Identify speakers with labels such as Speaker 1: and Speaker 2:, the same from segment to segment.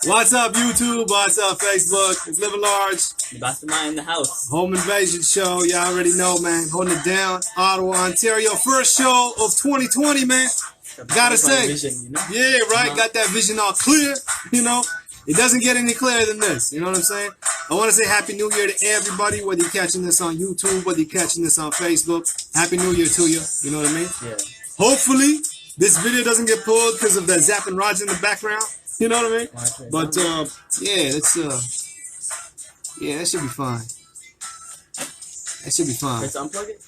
Speaker 1: What's up, YouTube? What's up, Facebook? It's Living Large.
Speaker 2: Abbastermind in the house.
Speaker 1: Home Invasion Show. Y'all already know, man. Holding it down. Ottawa, Ontario. First show of 2020, man. Gotta say.
Speaker 2: Vision, you know?
Speaker 1: Yeah, right. Got that vision all clear, you know. It doesn't get any clearer than this. You know what I'm saying? I want to say Happy New Year to everybody, whether you're catching this on YouTube, whether you're catching this on Facebook. Happy New Year to you. You know what I mean?
Speaker 2: Yeah.
Speaker 1: Hopefully, this video doesn't get pulled because of the zapping rods in the background. You know what I mean? But, yeah, that should be fine. That should be fine.
Speaker 2: Let's unplug it?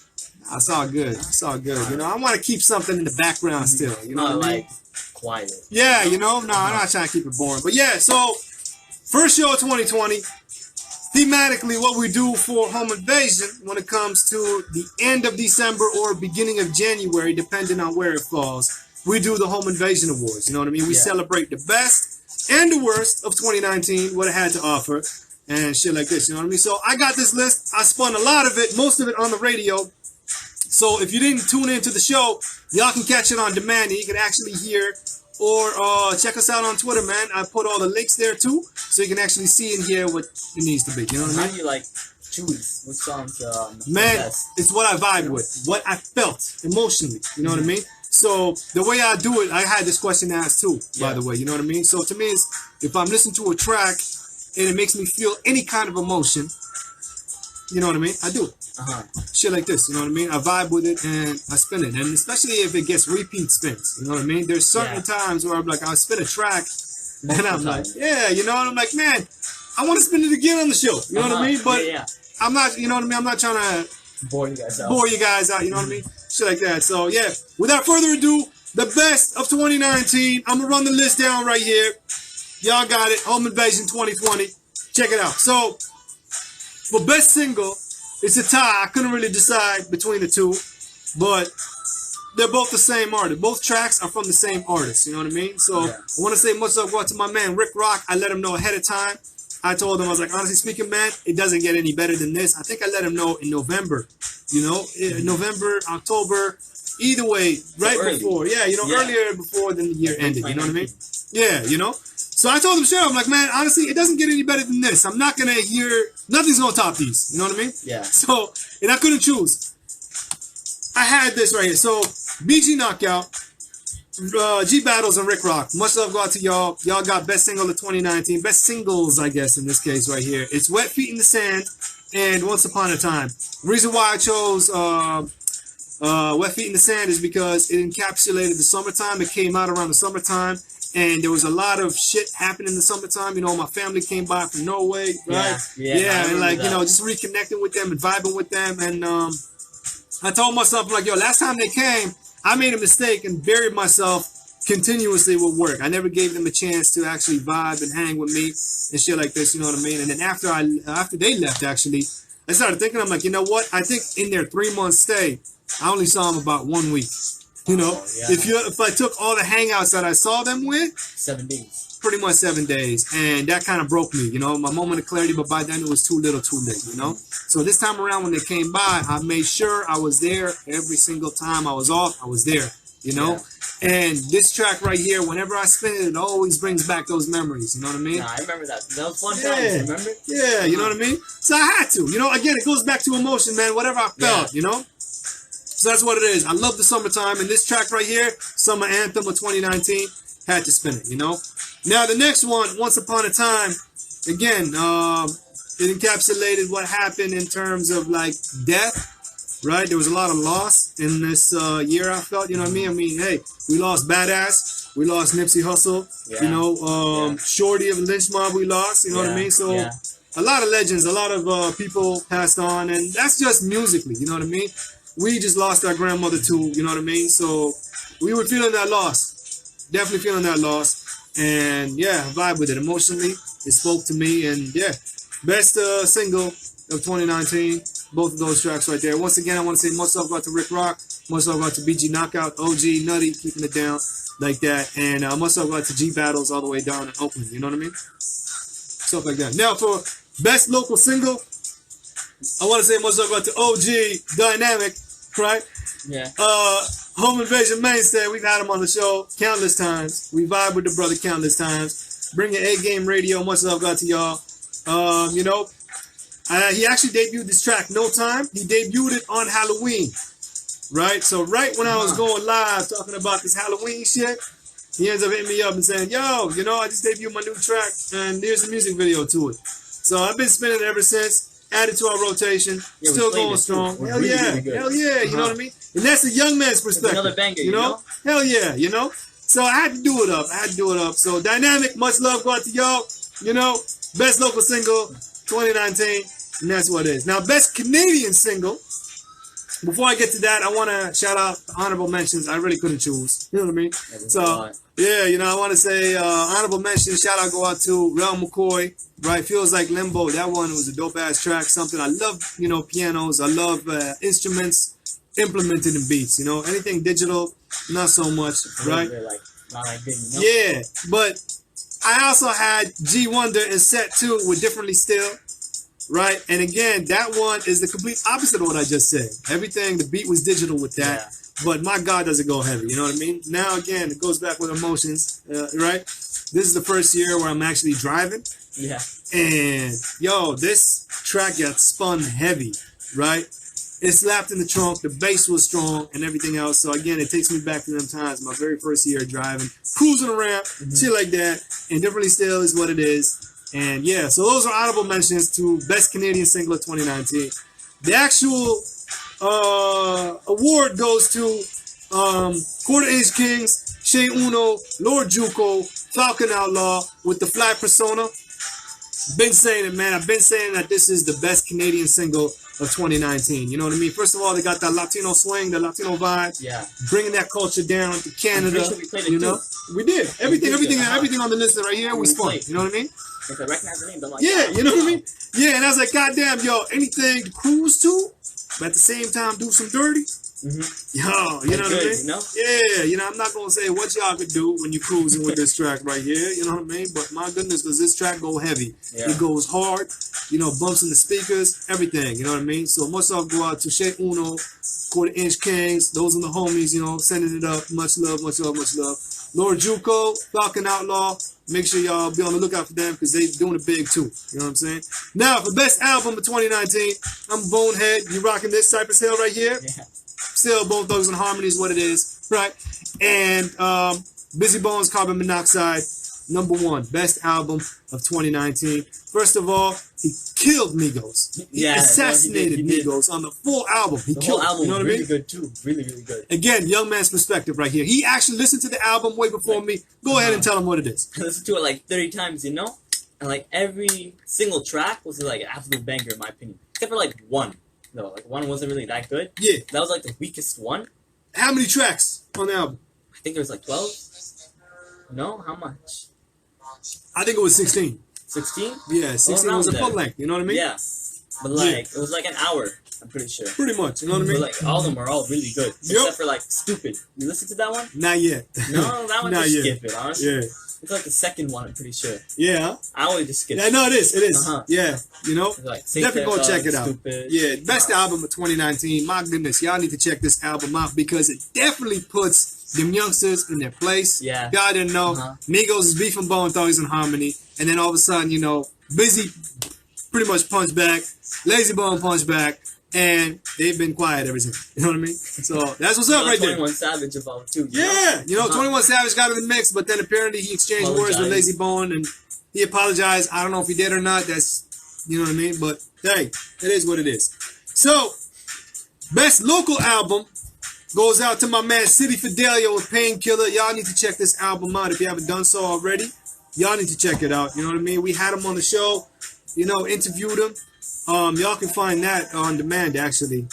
Speaker 1: It's all good. It's all good. You know, I want to keep something in the background still. You know what I mean?
Speaker 2: Like, quiet.
Speaker 1: Yeah, you know? No, I'm not trying to keep it boring. But yeah, so, first show of 2020. Thematically, what we do for Home Invasion when it comes to the end of December or beginning of January, depending on where it falls, we do the Home Invasion Awards. You know what I mean? We celebrate the best and the worst of 2019, what it had to offer, and shit like this. You know what I mean? So I got this list. I spun a lot of it, most of it on the radio. So if you didn't tune into the show, y'all can catch it on demand, and you can actually hear or check us out on Twitter, man. I put all the links there too, so you can actually see and hear what it needs to be. You know what I mean?
Speaker 2: How do you like choose which songs?
Speaker 1: Man,
Speaker 2: best?
Speaker 1: it's what I vibe with, what I felt emotionally. You know what I mean? So the way I do it, I had this question asked too, by the way. You know what I mean? So to me, it's if I'm listening to a track and it makes me feel any kind of emotion, you know what I mean? I do it. Shit like this, you know what I mean? I vibe with it and I spin it. And especially if it gets repeat spins, you know what I mean? There's certain times where I'm like, I'll spin a track and I'm like, yeah, you know, and I'm like, man, I want to spin it again on the show. You know what I mean? But I'm not, you know what I mean? I'm not trying to bore you guys out, you know what I mean? Shit like that. So yeah, without further ado, the best of 2019. I'm gonna run the list down right here. Y'all got it. Home Invasion 2020. Check it out. So for best single, it's a tie. I couldn't really decide between the two, but they're both the same artist. Both tracks are from the same artist. You know what I mean? So I want to say much love to my man Rick Rock. I let him know ahead of time. I told him, I was like, honestly speaking, man, it doesn't get any better than this. I think I let him know in November. You know, November, October, either way, right before. Yeah, you know, earlier before than the year ended. You know what I mean? Yeah, you know. So I told him straight, I'm like, man, honestly, it doesn't get any better than this. I'm not going to hear, nothing's going to top these. You know what I mean?
Speaker 2: Yeah.
Speaker 1: So, and I couldn't choose. I had this right here. So, BG Knockout, G Battles, and Rick Rock. Much love go out to y'all. Y'all got best single of 2019. Best singles, I guess, in this case right here. It's Wet Feet in the Sand and Once Upon a Time. The reason why I chose Wet Feet in the Sand is because it encapsulated the summertime. It came out around the summertime. And there was a lot of shit happening in the summertime. You know, my family came by from Norway, right? Yeah, and like, you know, just reconnecting with them and vibing with them. And I told myself, I'm like, yo, last time they came, I made a mistake and buried myself continuously with work. I never gave them a chance to actually vibe and hang with me and shit like this, you know what I mean? And then after they left, actually, I started thinking, I'm like, you know what? I think in their 3-month stay, I only saw them about 1 week. You know, if I took all the hangouts that I saw them with,
Speaker 2: 7 days,
Speaker 1: pretty much 7 days, and that kind of broke me. You know, my moment of clarity, but by then it was too little, too late. You know, so this time around when they came by, I made sure I was there every single time I was off. I was there. You know, and this track right here, whenever I spin it, it always brings back those memories. You know what I mean?
Speaker 2: Nah, I remember that. That was fun times. Remember?
Speaker 1: Yeah, you know what I mean. So I had to. You know, again, it goes back to emotion, man. Whatever I felt, you know. So that's what it is. I love the summertime, and this track right here, Summer Anthem of 2019, had to spin it, you know? Now, the next one, Once Upon a Time, again, it encapsulated what happened in terms of, like, death, right? There was a lot of loss in this year, I felt, you know what I mean? I mean, hey, we lost Badass, we lost Nipsey Hussle, you know, Shorty of the Lynch Mob we lost, you know what I mean? So, a lot of legends, a lot of people passed on, and that's just musically, you know what I mean? We just lost our grandmother too, you know what I mean? So we were feeling that loss. Definitely feeling that loss. And yeah, vibe with it. Emotionally, it spoke to me. And yeah, best single of 2019. Both of those tracks right there. Once again, I want to say much love out to Rick Rock. Much love out to BG Knockout, OG, Nutty, keeping it down like that. And much love out to G Battles all the way down in Oakland. You know what I mean? Stuff like that. Now for best local single, I want to say much love out to OG Dynamic. Right?
Speaker 2: Yeah.
Speaker 1: Home Invasion mainstay. We've had him on the show countless times. We vibe with the brother countless times. Bring Your A Game Radio. Much love got to y'all. You know, he actually debuted this track, No Time. He debuted it on Halloween, right? So right when I was going live talking about this Halloween shit, he ends up hitting me up and saying, yo, you know, I just debuted my new track, and there's a music video to it. So I've been spinning it ever since. Added to our rotation.
Speaker 2: Yeah,
Speaker 1: still going strong. Hell
Speaker 2: really,
Speaker 1: yeah.
Speaker 2: really
Speaker 1: Hell yeah. You know what I mean? And that's a young man's perspective.
Speaker 2: Another banger,
Speaker 1: you know? Hell yeah, you know? So I had to do it up. So Dynamic, much love go out to y'all. You know, best local single 2019. And that's what it is. Now, best Canadian single. Before I get to that, I want to shout out the honorable mentions. I really couldn't choose. You know what I mean? So, yeah, you know, I want to say honorable mention. Shout out go out to Rel McCoy, right? Feels Like Limbo. That one was a dope-ass track. Something I love, you know, pianos. I love instruments implemented in beats. You know, anything digital, not so much, right? Yeah, but I also had G Wonder and Set 2 with Differently Still. Right, and again, that one is the complete opposite of what I just said. Everything, the beat was digital with that, but my God, does it go heavy? You know what I mean? Now again, it goes back with emotions, right? This is the first year where I'm actually driving, and yo, this track got spun heavy, right? It slapped in the trunk, the bass was strong, and everything else. So again, it takes me back to them times, my very first year driving, cruising around, shit like that, and Differently Still is what it is. And yeah, so those are honorable mentions to Best Canadian Single of 2019. The actual award goes to Quarter Inch Kings, Shea Uno, Lord Juco, Falcon Outlaw with the Fly Persona. Been saying it, man. I've been saying that this is the best Canadian single of 2019. You know what I mean? First of all, they got that Latino swing, the Latino vibe.
Speaker 2: Yeah.
Speaker 1: Bringing that culture down to Canada.
Speaker 2: Sure we played it
Speaker 1: you know?
Speaker 2: too.
Speaker 1: We did. Everything on the list right here, we spun. You know what I mean?
Speaker 2: If I recognize the name, I'm like,
Speaker 1: yeah, you know what I mean? Yeah, and I was like, God damn, yo, anything to cruise to, but at the same time do some dirty. Yo, you know what I mean?
Speaker 2: You know?
Speaker 1: Yeah, you know, I'm not gonna say what y'all could do when you're cruising with this track right here, you know what I mean? But my goodness, does this track go heavy? Yeah. It goes hard, you know, bumps in the speakers, everything, you know what I mean? So much love go out to Shea Uno, Quarter Inch Kings, those are the homies, you know, sending it up. Much love, much love, much love. Lord Juco, Falcon Outlaw, make sure y'all be on the lookout for them because they doing it big too. You know what I'm saying? Now, for best album of 2019, I'm Bonehead. You rocking this Cypress Hill right here?
Speaker 2: Yeah.
Speaker 1: Still, Bone Thugs and Harmony is what it is, right? And Busy Bones, Carbon Monoxide, #1, best album of 2019. First of all, he killed Migos. He assassinated Migos on the full album. He killed
Speaker 2: them.
Speaker 1: You know what
Speaker 2: really
Speaker 1: I mean?
Speaker 2: Good too. Really, really good.
Speaker 1: Again, young man's perspective right here. He actually listened to the album way before me. Go ahead and tell him what it is.
Speaker 2: I listened to it like 30 times, you know? And like every single track was like an absolute banger in my opinion. Except for like one. No, like one wasn't really that good.
Speaker 1: Yeah.
Speaker 2: That was like the weakest one.
Speaker 1: How many tracks on the album?
Speaker 2: I think there was like 12. No? How much?
Speaker 1: I think it was 16.
Speaker 2: 16?
Speaker 1: Yeah, 16 was a full length, you know what I mean?
Speaker 2: Yeah. But like, it was like an hour, I'm pretty sure.
Speaker 1: Pretty much, you know what I mean?
Speaker 2: But like, all of them are all really good. Except for like, Stupid. You listen to that one?
Speaker 1: Not yet.
Speaker 2: No, that one just skip it, honestly.
Speaker 1: Yeah.
Speaker 2: It's like the second one, I'm pretty sure.
Speaker 1: Yeah.
Speaker 2: I always just skip it.
Speaker 1: Yeah, no, it is. It is. Yeah, you know?
Speaker 2: Like,
Speaker 1: definitely go check it out.
Speaker 2: Stupid.
Speaker 1: Yeah, best album of 2019. My goodness, y'all need to check this album out because it definitely puts them youngsters in their place.
Speaker 2: Yeah.
Speaker 1: Y'all didn't know. Migos is beefing Bone Thugs and Harmony. And then all of a sudden, you know, Busy pretty much punched back. Lazy Bone punched back. And they've been quiet ever since. You know what I mean? So that's what's up right there.
Speaker 2: 21 Savage involved too.
Speaker 1: Yeah. You know, 21 Savage got in the mix, but then apparently he exchanged words with Lazy Bone and he apologized. I don't know if he did or not. That's, you know what I mean? But hey, it is what it is. So, best local album goes out to my man City Fidelia with Painkiller. Y'all need to check this album out if you haven't done so already. Y'all need to check it out. You know what I mean? We had him on the show, you know, interviewed him. Y'all can find that on demand actually.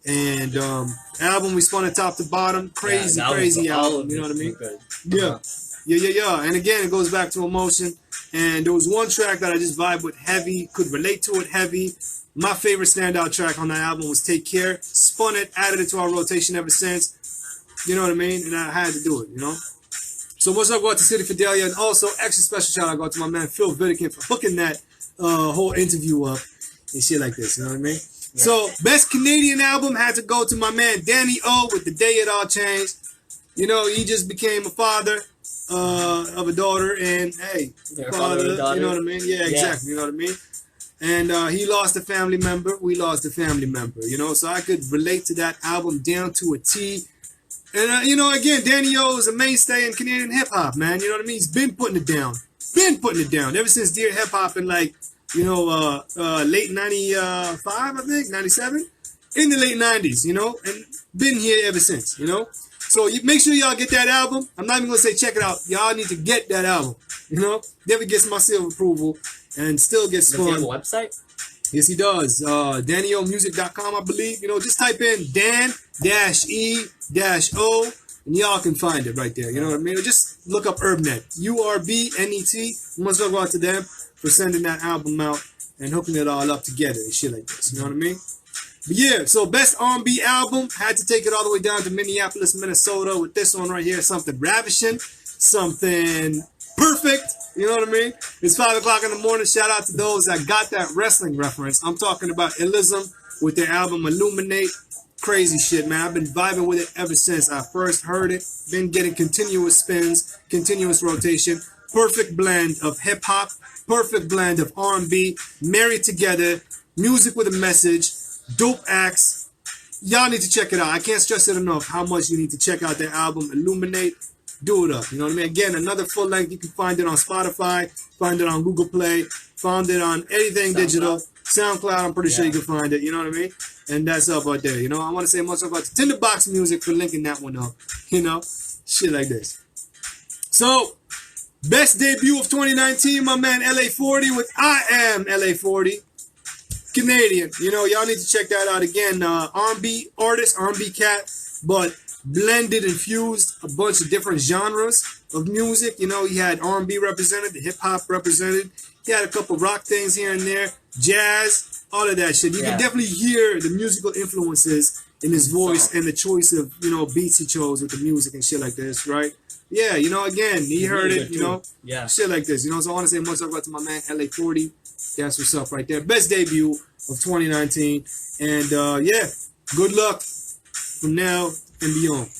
Speaker 1: And album we spun it top to bottom. Crazy album. You know what I mean? Yeah. And again, it goes back to emotion. And there was one track that I just vibe with heavy, could relate to it heavy. My favorite standout track on that album was Take Care. Spun it, added it to our rotation ever since. You know what I mean? And I had to do it, you know? So much love go out to City Fidelia. And also, extra special shout out go out to my man Phil Vidican for hooking that whole interview up and shit like this, you know what I mean? Yeah. So, best Canadian album had to go to my man Danny O with The Day It All Changed. You know, he just became a father. of a daughter, and hey,
Speaker 2: Their
Speaker 1: father,
Speaker 2: father, daughter.
Speaker 1: you know what I mean? Yeah, exactly, you know what I mean? And he lost a family member, we lost a family member, you know, so I could relate to that album down to a T. And, you know, again, Danny O is a mainstay in Canadian hip-hop, man, you know what I mean? He's been putting it down, ever since Dear Hip-Hop in, like, you know, late 95, I think, 97? In the late 90s, you know, and been here ever since, you know? So you make sure y'all get that album. I'm not even going to say check it out. Y'all need to get that album, you know? Never gets my seal of approval and still gets
Speaker 2: Does he have a
Speaker 1: spun.
Speaker 2: website?
Speaker 1: Yes, he does. DannyOmusic.com, I believe. You know, just type in Dan-E-O and y'all can find it right there. You know what I mean? Or just look up Urbnet. URBNET. Much love out to them for sending that album out and hooking it all up together and shit like this. You know what I mean? But yeah, so best R&B album, had to take it all the way down to Minneapolis, Minnesota with this one right here. Something ravishing, something perfect. You know what I mean? It's 5 o'clock in the morning. Shout out to those that got that wrestling reference. I'm talking about Illism with their album Illuminate. Crazy shit, man. I've been vibing with it ever since I first heard it. Been getting continuous spins, continuous rotation. Perfect blend of hip-hop, perfect blend of R&B, married together, music with a message, dope acts. Y'all need to check it out. I can't stress it enough how much you need to check out their album, Illuminate. Do it up. You know what I mean? Again, another full length. You can find it on Spotify, find it on Google Play, find it on anything digital. SoundCloud, I'm pretty sure you can find it. You know what I mean? And that's up right there. You know, I want to say much about the Tinderbox Music for linking that one up. You know, shit like this. So, best debut of 2019, my man LA40 with I Am LA40. Canadian. You know, y'all need to check that out again. R&B artist, R&B cat, but blended and fused a bunch of different genres of music. You know, he had R&B represented, the hip-hop represented. He had a couple rock things here and there, jazz, all of that shit. You can definitely hear the musical influences in his voice and the choice of, you know, beats he chose with the music and shit like this, right? Yeah, you know, again, he heard it, you know, shit like this. You know, so I want to say much love to my man LA40. That's what's up right there. Best debut of 2019. And, yeah, good luck from now and beyond,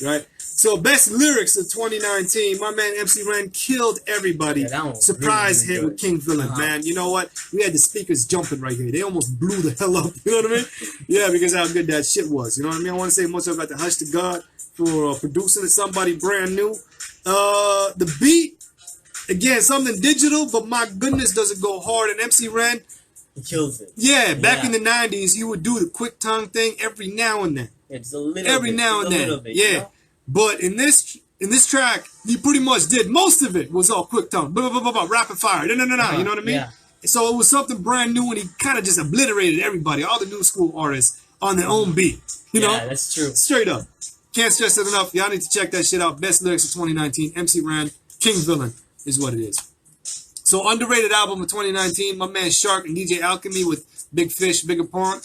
Speaker 1: right? So, best lyrics of 2019. My man MC Ren killed everybody. Surprise hit with King Villain, man. You know what? We had the speakers jumping right here. They almost blew the hell up. You know what I mean? Yeah, because how good that shit was. You know what I mean? I want to say much about the Hush to God for producing it. Somebody brand new. The beat, again, something digital, but my goodness, does it go hard. And MC Ren,
Speaker 2: he kills it.
Speaker 1: Yeah, back in the 90s, he would do the quick tongue thing every now and then.
Speaker 2: It's a little
Speaker 1: every
Speaker 2: bit.
Speaker 1: now and then.
Speaker 2: Bit,
Speaker 1: yeah.
Speaker 2: You know?
Speaker 1: But in this track, he pretty much did most of it was all quick tongue. Blah, blah, blah, blah, rapid fire. No. You know what I mean? Yeah. So it was something brand new, and he kind of just obliterated everybody, all the new school artists, on their own beat. You know?
Speaker 2: Yeah, that's true.
Speaker 1: Straight up. Can't stress it enough. Y'all need to check that shit out. Best lyrics of 2019. MC Ren, King Villain is what it is. So underrated album of 2019. My man Shark and DJ Alchemy with Big Fish, Bigger Pond.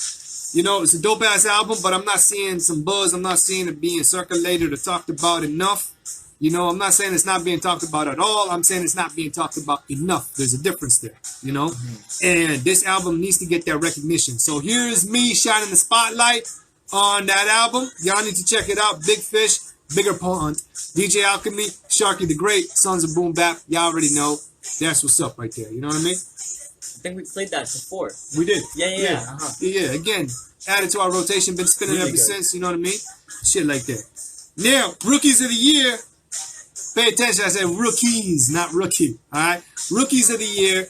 Speaker 1: You know, it's a dope-ass album, but I'm not seeing some buzz. I'm not seeing it being circulated or talked about enough. You know, I'm not saying it's not being talked about at all. I'm saying it's not being talked about enough. There's a difference there, you know? And this album needs to get that recognition. So here's me shining the spotlight on that album. Y'all need to check it out. Big Fish, Bigger Pond, DJ Alchemy, Sharky the Great, Sons of Boom Bap. Y'all already know. That's what's up right there. You know what I mean?
Speaker 2: I think we played that before.
Speaker 1: We did.
Speaker 2: Yeah.
Speaker 1: Yeah, again, added to our rotation. Been spinning really ever since. You know what I mean? Shit like that. Now, Rookies of the Year. Pay attention. I said rookies, not rookie. All right? Rookies of the Year.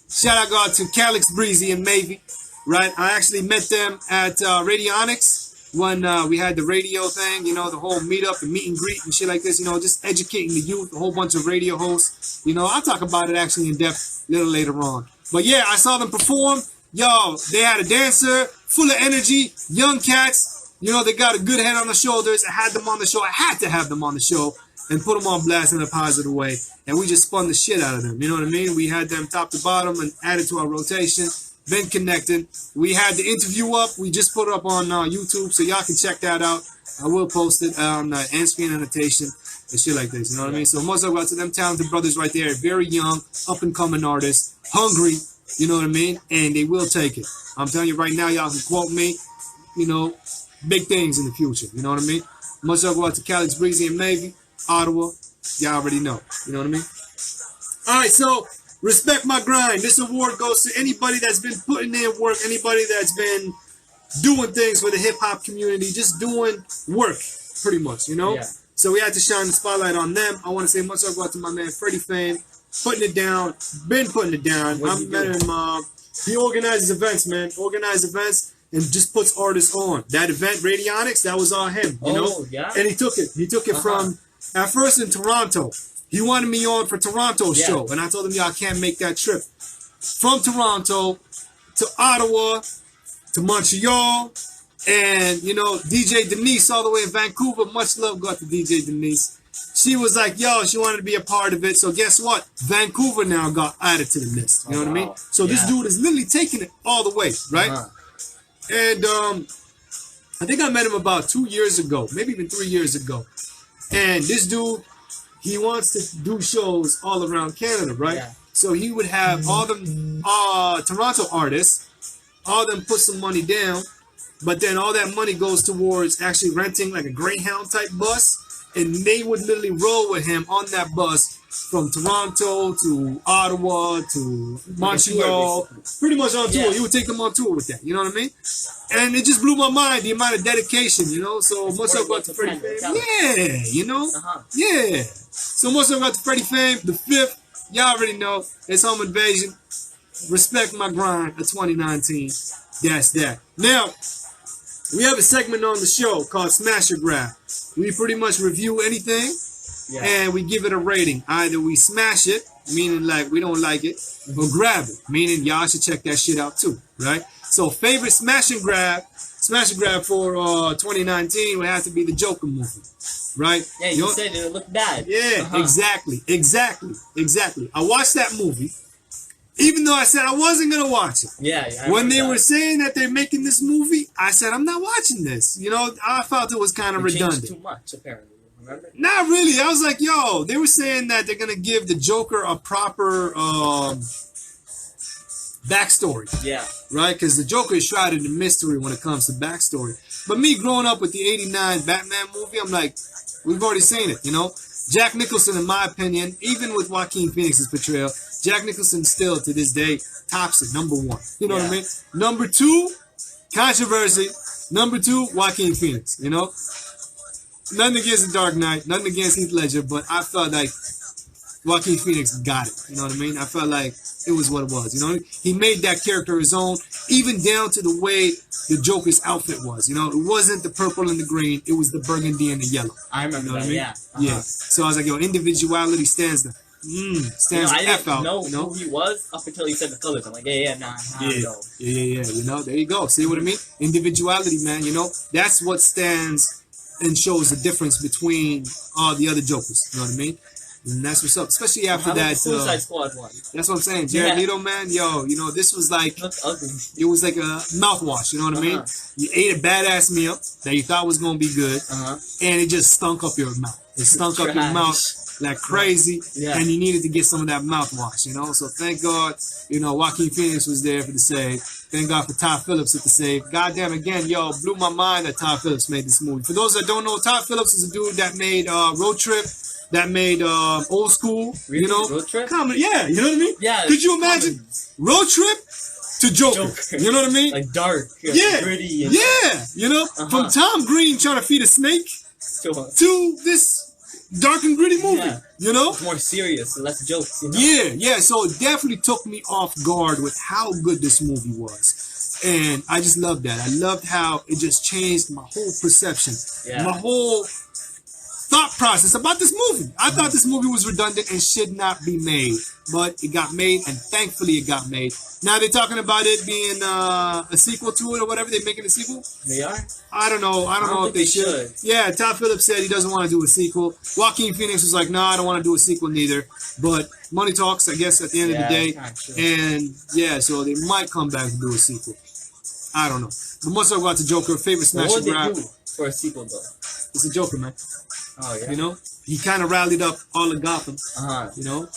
Speaker 1: Shout out God to Calix, Breezy, and Mavie. Right? I actually met them at Radionics when we had the radio thing, you know, the whole meetup and meet and greet and shit like this, you know, just educating the youth, a whole bunch of radio hosts. You know, I'll talk about it actually in depth a little later on. But yeah, I saw them perform. Yo, they had a dancer, full of energy, young cats. You know, they got a good head on the shoulders. I had them on the show. I had to have them on the show and put them on blast in a positive way. And we just spun the shit out of them. You know what I mean? We had them top to bottom and added to our rotation. Been connected. We had the interview up. We just put it up on YouTube, so y'all can check that out. I will post it on end screen annotation and shit like this. You know what I mean? So much love to them talented brothers right there. Very young, up and coming artists, hungry. You know what I mean? And they will take it. I'm telling you right now, y'all can quote me. You know, big things in the future. You know what I mean? Much love to Calix, Breezy, and Mavie, Ottawa, Y'all already know. You know what I mean? All right, so respect my grind. This award goes to anybody that's been putting in work, anybody that's been doing things for the hip hop community, just doing work, pretty much, you know?
Speaker 2: Yeah.
Speaker 1: So we had to shine the spotlight on them. I want to say much love out to my man Freddie Fame, putting it down, been putting it down. I met him. He organizes events, man. Organized events and just puts artists on. That event, Radionics, that was all him, you know?
Speaker 2: Yeah.
Speaker 1: And he took it. He took it from, at first in Toronto. He wanted me on for Toronto's show. And I told him, I can't make that trip. From Toronto to Ottawa to Montreal. And, you know, DJ Denise all the way in Vancouver. Much love got to DJ Denise. She was like, yo, she wanted to be a part of it. So guess what? Vancouver now got added to the list. You know what I mean? So this dude is literally taking it all the way, right? And I think I met him about 2 years ago, maybe even 3 years ago. And this dude, he wants to do shows all around Canada, right? Yeah. So he would have all them Toronto artists, all them put some money down, but then all that money goes towards actually renting like a Greyhound type bus. And they would literally roll with him on that bus from Toronto to Ottawa to Montreal, pretty much on tour. He would take them on tour with that, you know what I mean? And it just blew my mind, the amount of dedication, you know? So much love got to Freddie Fame. Yeah, you know? Yeah. So much love got to Freddie Fame. The 5th, y'all already know, it's Home Invasion. Respect my grind of 2019. That's that. Now, we have a segment on the show called Smash or Grab. We pretty much review anything and we give it a rating. Either we smash it, meaning like we don't like it, or grab it, meaning y'all should check that shit out too, right? So favorite smash and grab for 2019 would have to be the Joker movie, right?
Speaker 2: Yeah, you said it looked bad.
Speaker 1: Yeah, exactly. I watched that movie. Even though I said I wasn't going to watch it.
Speaker 2: Yeah.
Speaker 1: When they were saying that they're making this movie, I said, I'm not watching this. You know, I felt it was kind of redundant.
Speaker 2: Changed too much, apparently. Remember?
Speaker 1: Not really. I was like, yo, they were saying that they're going to give the Joker a proper backstory.
Speaker 2: Yeah.
Speaker 1: Right? Because the Joker is shrouded in mystery when it comes to backstory. But me growing up with the 89 Batman movie, I'm like, we've already seen it, you know? Jack Nicholson, in my opinion, even with Joaquin Phoenix's portrayal, Jack Nicholson still, to this day, tops it, number 1. You know what I mean? Number 2, controversy. Number 2, Joaquin Phoenix, you know? Nothing against The Dark Knight, nothing against Heath Ledger, but I felt like Joaquin Phoenix got it, you know what I mean? I felt like it was what it was, you know? He made that character his own, even down to the way the Joker's outfit was, you know? It wasn't the purple and the green, it was the burgundy and the yellow.
Speaker 2: I remember that,
Speaker 1: yeah. Yeah. So I was like, yo, individuality stands the F out.
Speaker 2: I didn't know who he was up until he said the colors. I'm like, nah.
Speaker 1: Yeah. You know, there you go. See what I mean? Individuality, man. You know, that's what stands and shows the difference between all the other Jokers. You know what I mean? And that's what's up. Especially after that.
Speaker 2: Suicide Squad one.
Speaker 1: That's what I'm saying. Jared Leto, man. Yo, you know, this was like.
Speaker 2: Looked ugly.
Speaker 1: It was like a mouthwash. You know what I mean? You ate a badass meal that you thought was gonna be good, and it just stunk up your mouth. It stunk up your mouth like crazy, and you needed to get some of that mouthwash, you know? So thank God, you know, Joaquin Phoenix was there for the save. Thank God for Todd Phillips at the save. Goddamn, again, yo, blew my mind that Todd Phillips made this movie. For those that don't know, Todd Phillips is a dude that made Road Trip, that made Old School, you know?
Speaker 2: Road Trip?
Speaker 1: Comedy, yeah, you know what I mean?
Speaker 2: Yeah.
Speaker 1: Could you imagine? Road Trip to Joker. You know what I mean?
Speaker 2: Like dark, gritty. And
Speaker 1: you know? From Tom Green trying to feed a snake to this dark and gritty movie, you know?
Speaker 2: It's more serious, less jokes, you know?
Speaker 1: Yeah, so it definitely took me off guard with how good this movie was. And I just loved that. I loved how it just changed my whole perception, my whole thought process about this movie. I thought this movie was redundant and should not be made, but it got made, and thankfully it got made. Now they're talking about it being a sequel to it or whatever. They're making a sequel.
Speaker 2: They are?
Speaker 1: I don't know. I don't know if they should. Yeah, Todd Phillips said he doesn't want to do a sequel. Joaquin Phoenix was like, no, I don't want to do a sequel neither. But money talks, I guess, at the end of the day. And so they might come back and do a sequel. I don't know. But let's talk about the Joker. Favorite smash and grab.
Speaker 2: What would they do for a sequel, though?
Speaker 1: It's a Joker, man.
Speaker 2: Oh, yeah.
Speaker 1: You know? He kind of rallied up all of Gotham. You know?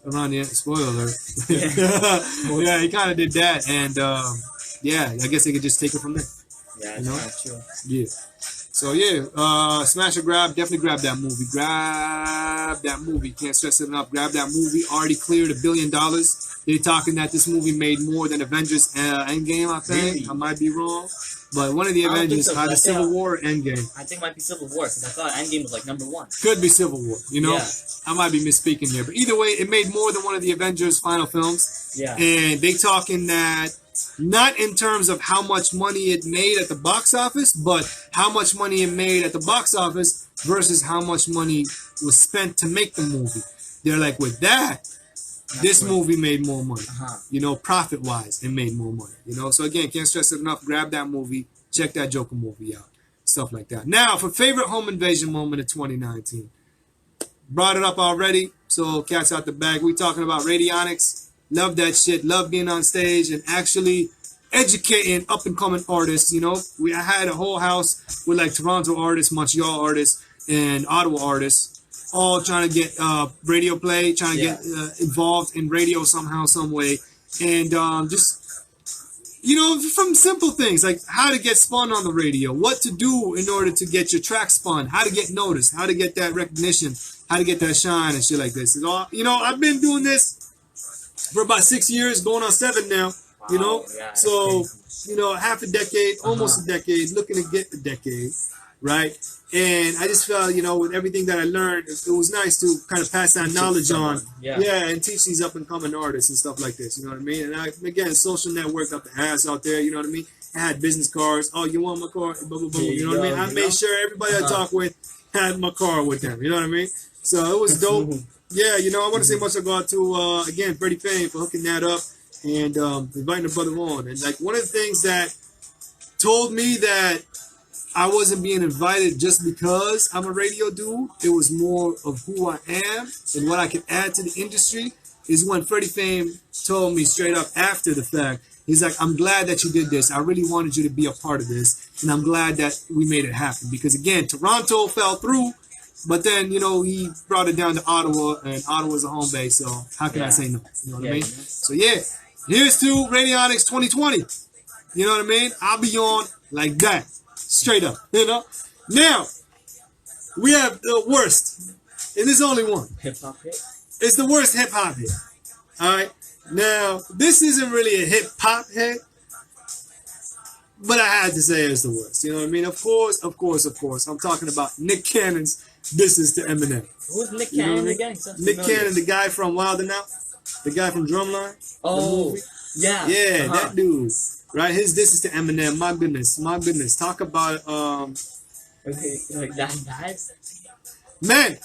Speaker 1: Around the end. Spoiler alert. Yeah, he kind of did that. And, I guess they could just take it from there.
Speaker 2: Yeah, it's kind of true.
Speaker 1: Yeah. So yeah, smash or grab, definitely grab that movie. Grab that movie. Can't stress it enough. Grab that movie. Already cleared $1 billion. They're talking that this movie made more than Avengers Endgame, I think.
Speaker 2: Really?
Speaker 1: I might be wrong. But one of the
Speaker 2: I don't think
Speaker 1: Avengers,
Speaker 2: so,
Speaker 1: either
Speaker 2: but
Speaker 1: Civil War or Endgame.
Speaker 2: I think it might be Civil War because I thought Endgame was like #1.
Speaker 1: Could be Civil War, you know?
Speaker 2: Yeah.
Speaker 1: I might be misspeaking here. But either way, it made more than one of the Avengers' final films.
Speaker 2: Yeah.
Speaker 1: And they talking that not in terms of how much money it made at the box office, but how much money it made at the box office versus how much money was spent to make the movie. They're like, with that, this movie made more money. You know, profit-wise, it made more money. You know, so again, can't stress it enough. Grab that movie. Check that Joker movie out. Stuff like that. Now, for favorite home invasion moment of 2019. Brought it up already, so cat's out the bag. We talking about radionics. Love that shit. Love being on stage and actually educating up and coming artists. You know, I had a whole house with like Toronto artists, Montreal artists, and Ottawa artists, all trying to get radio play, trying to get involved in radio somehow, some way, and just, you know, from simple things like how to get spun on the radio, what to do in order to get your track spun, how to get noticed, how to get that recognition, how to get that shine and shit like this. It's all, you know, I've been doing this for about 6 years, going on 7 now, you know, so, you know, half a decade, almost a decade, looking to get a decade, right? And I just felt, you know, with everything that I learned, it was nice to kind of pass that knowledge on, and teach these up and coming artists and stuff like this, you know what I mean? And I, again, social network up the ass out there, you know what I mean? I had business cards. Oh, you want my car? Blah, blah, blah, you know what I mean? I made sure everybody I talk with had my car with them, you know what I mean? So it was dope. Yeah, you know, I want to say much I got to, again, Freddie Fame for hooking that up and inviting the brother on. And, like, one of the things that told me that I wasn't being invited just because I'm a radio dude, it was more of who I am and what I can add to the industry, is when Freddie Fame told me straight up after the fact, he's like, I'm glad that you did this. I really wanted you to be a part of this, and I'm glad that we made it happen. Because, again, Toronto fell through, but then, you know, he brought it down to Ottawa, and Ottawa's a home base, so how can I say no? You know what I mean? So, yeah, here's to Radionics 2020. You know what I mean? I'll be on like that, straight up, you know? Now, we have the worst, and there's only one.
Speaker 2: Hip-hop hit?
Speaker 1: It's the worst hip-hop hit, all right? Now, this isn't really a hip-hop hit, but I had to say it's the worst. You know what I mean? Of course. I'm talking about Nick Cannon's This Is to Eminem.
Speaker 2: Who's Nick Cannon again?
Speaker 1: Nick Cannon, the guy from Wild 'N Out, the guy from Drumline.
Speaker 2: Oh, yeah.
Speaker 1: Yeah, that dude. Right? His This Is to Eminem. My goodness. Talk about,
Speaker 2: like that bad?
Speaker 1: man,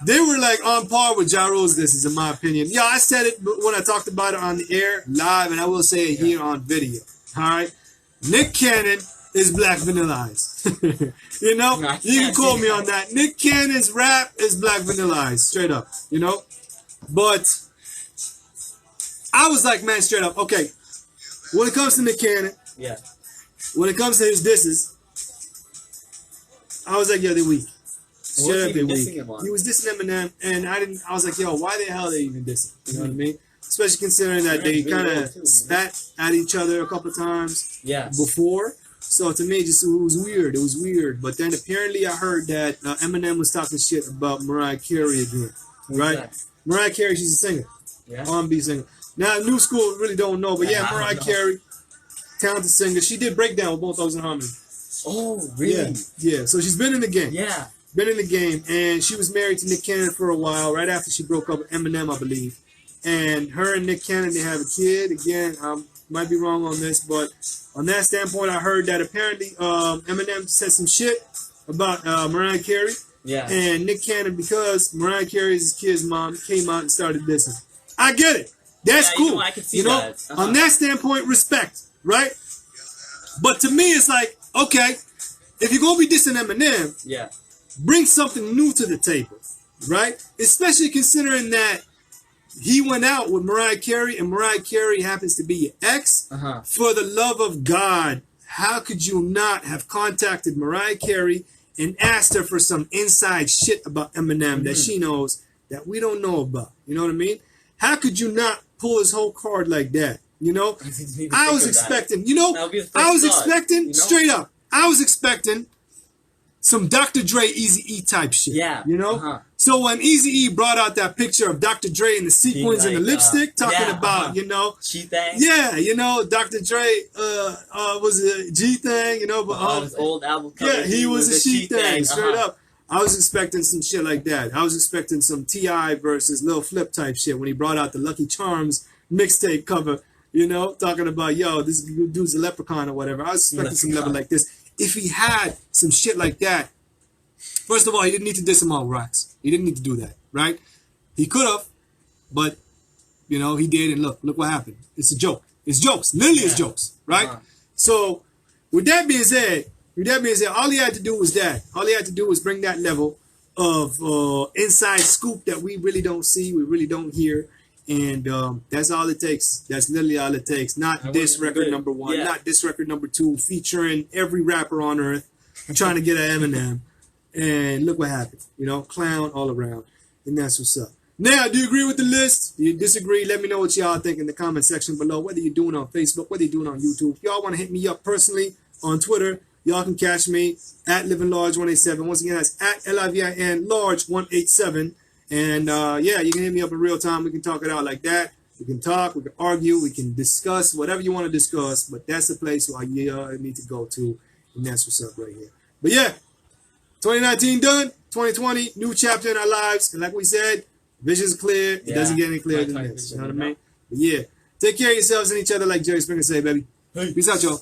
Speaker 1: they were like on par with Ja Rule's This Is, in my opinion. Yeah, I said it when I talked about it on the air, live, and I will say it here on video. All right? Nick Cannon is Black Vanilla Ice. You know? You can call me on that. Nick Cannon's rap is Black Vanilla Ice. Straight up. You know? But I was like, man, straight up, okay, when it comes to Nick Cannon, when it comes to his disses, I was like, yo, they're weak. Straight up, they're weak. He was dissing Eminem, and I was like, yo, why the hell are they even dissing? You know what I mean? Especially considering that they kind of spat at each other a couple times before. So to me, it was weird. It was weird. But then apparently I heard that Eminem was talking shit about Mariah Carey again. Right? Mariah Carey, she's a singer. R&B singer. Now, new school really don't know. But yeah, Mariah Carey, talented singer. She did Breakdown with both those in harmony.
Speaker 2: Oh, really?
Speaker 1: Yeah. So she's been in the game.
Speaker 2: Yeah.
Speaker 1: Been in the game. And she was married to Nick Cannon for a while, right after she broke up with Eminem, I believe. And her and Nick Cannon, they have a kid. Again, I might be wrong on this, but on that standpoint, I heard that apparently Eminem said some shit about Mariah Carey.
Speaker 2: Yeah.
Speaker 1: And Nick Cannon, because Mariah Carey's kid's mom came out and started dissing. I get it. That's cool.
Speaker 2: You know, I can see that.
Speaker 1: On that standpoint, respect, right? But to me, it's like, okay, if you're going to be dissing Eminem, bring something new to the table, right? Especially considering that he went out with Mariah Carey, and Mariah Carey happens to be your ex. For the love of God, how could you not have contacted Mariah Carey and asked her for some inside shit about Eminem that she knows that we don't know about? You know what I mean? How could you not pull his whole card like that? You know? I was expecting, straight up, I was expecting some Dr. Dre, Eazy-E type shit.
Speaker 2: Yeah.
Speaker 1: You know? So when Eazy-E brought out that picture of Dr. Dre in the sequins and the lipstick, talking about, you know,
Speaker 2: G-Thang.
Speaker 1: Yeah, you know, Dr. Dre was a G-Thang, you know, but
Speaker 2: on his old album cover,
Speaker 1: yeah, he was a She-Thang, straight up. I was expecting some shit like that. I was expecting some T.I. versus Lil Flip type shit when he brought out the Lucky Charms mixtape cover, you know, talking about, yo, this dude's a leprechaun or whatever. I was expecting some level like this. If he had some shit like that, first of all, he didn't need to diss him all rocks. He didn't need to do that, right? He could have, but, you know, he did, and look what happened. It's a joke. It's jokes. Literally it's jokes, right? So, with that being said, all he had to do was that. All he had to do was bring that level of inside scoop that we really don't see, we really don't hear, and that's all it takes. That's literally all it takes. Not this record number one, not this record number two, featuring every rapper on earth trying to get an Eminem, and look what happened. You know, clown all around, and that's what's up. Now, do you agree with the list? Do you disagree? Let me know what y'all think in the comment section below, whether you're doing it on Facebook, whether you're doing it on YouTube. If y'all want to hit me up personally on Twitter, y'all can catch me at LivingLarge187. Once again, that's at LIVIN Large187. And yeah, you can hit me up in real time. We can talk it out like that. We can talk, we can argue, we can discuss whatever you want to discuss. But that's the place where you need to go to. And that's what's up right here. But yeah, 2019 done. 2020, new chapter in our lives. And like we said, vision's clear. It doesn't get any clearer than this. You know what I mean? But yeah, take care of yourselves and each other like Jerry Springer say, baby. Peace out, y'all.